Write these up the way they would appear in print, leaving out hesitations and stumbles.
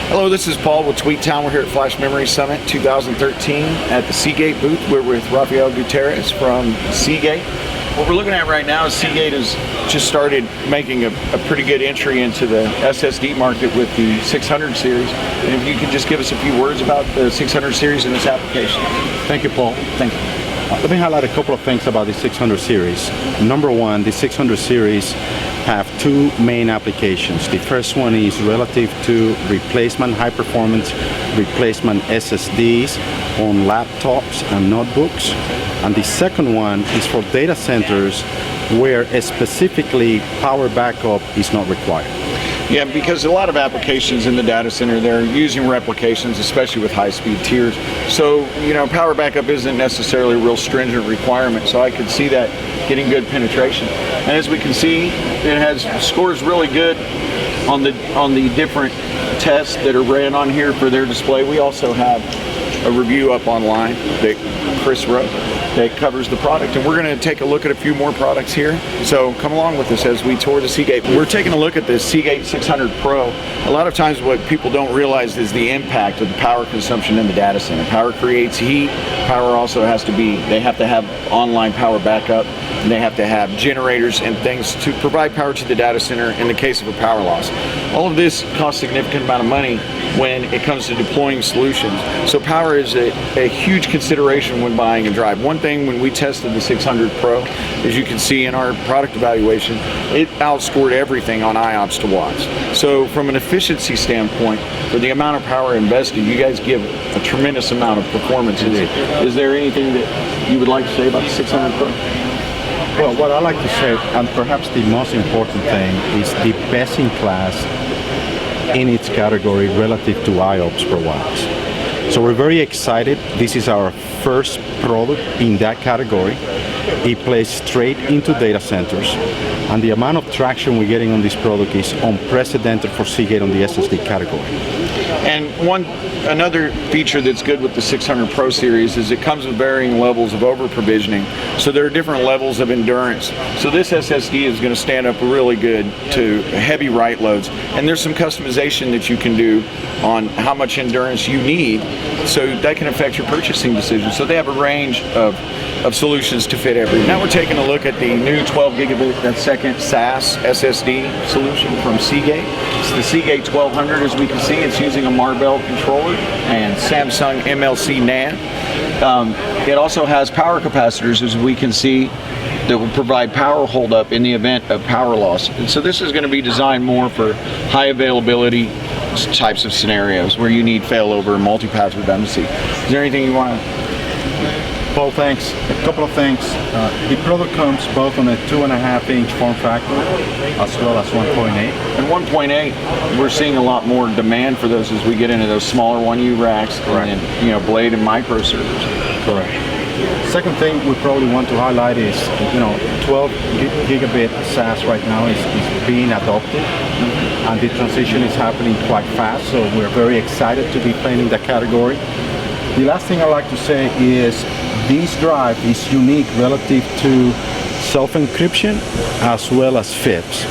Hello, this is Paul with Tweetown. We're here at Flash Memory Summit 2013 at the Seagate booth. We're with Rafael Gutierrez from Seagate. What we're looking at right now is Seagate has just started making a pretty good entry into the SSD market with the 600 series. And if you could just give us a few words about the 600 series and its application. Thank you, Paul. Thank you. Let me highlight a couple of things about the 600 series. Number one, the 600 series have two main applications. The first one is relative to replacement, high performance replacement SSDs on laptops and notebooks. And the second one is for data centers where specifically power backup is not required. Yeah, because a lot of applications in the data center, they're using replications, especially with high-speed tiers. So, power backup isn't necessarily a real stringent requirement, so I could see that getting good penetration. And as we can see, it scores really good on the different tests that are ran on here for their display. We also have a review up online that Chris wrote that covers the product, and we're going to take a look at a few more products here. So come along with us as we tour the Seagate. We're taking a look at the Seagate 600 Pro. A lot of times what people don't realize is the impact of the power consumption in the data center. Power creates heat. Power also they have to have online power backup, and they have to have generators and things to provide power to the data center in the case of a power loss. All of this costs a significant amount of money when it comes to deploying solutions. So power is a huge consideration when buying a drive. One thing when we tested the 600 Pro, as you can see in our product evaluation, it outscored everything on IOPS to watts. So from an efficiency standpoint, for the amount of power invested, you guys give a tremendous amount of performance. Is there anything that you would like to say about the 600 Pro? Well, what I like to say, and perhaps the most important thing, is the best in class in its category relative to IOPS per watts. So we're very excited. This is our first product in that category. It plays straight into data centers, and the amount of traction we're getting on this product is unprecedented for Seagate on the SSD category. And another feature that's good with the 600 Pro series is it comes with varying levels of over-provisioning. So there are different levels of endurance. So this SSD is going to stand up really good to heavy write loads. And there's some customization that you can do on how much endurance you need, so that can affect your purchasing decision. So they have a range of solutions to fit everyone. Now we're taking a look at the new 12 gigabit per second SAS SSD solution from Seagate. It's the Seagate 1200. As we can see, it's using a Marvell controller and Samsung MLC NAND. It also has power capacitors, as we can see, that will provide power holdup in the event of power loss. And so this is going to be designed more for high availability types of scenarios where you need failover and multipath redundancy. Is there anything you want to? Paul, thanks. A couple of things. The product comes both on a 2.5-inch form factor as well as 1.8. And 1.8, we're seeing a lot more demand for those as we get into those smaller 1U racks. Correct. And then, blade and micro servers. Correct. Second thing we probably want to highlight is, 12 gigabit SAS right now is being adopted, and the transition is happening quite fast, so we're very excited to be playing in that category. The last thing I'd like to say is this drive is unique relative to self-encryption as well as FIPS.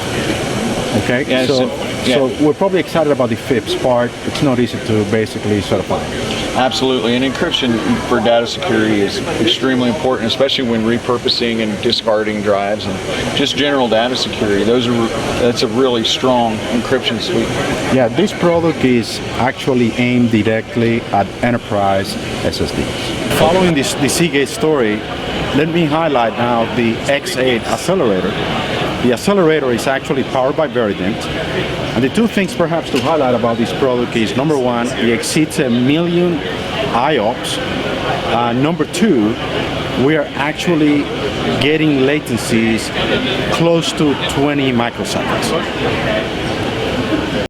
Okay, yeah, so we're probably excited about the FIPS part. It's not easy to basically certify. Absolutely, and encryption for data security is extremely important, especially when repurposing and discarding drives and just general data security. That's a really strong encryption suite. Yeah, this product is actually aimed directly at enterprise SSDs. Following the Seagate story, let me highlight now the X8 accelerator. The accelerator is actually powered by Verident. And the two things perhaps to highlight about this product is, number one, it exceeds 1 million IOPS. Number two, we are actually getting latencies close to 20 microseconds.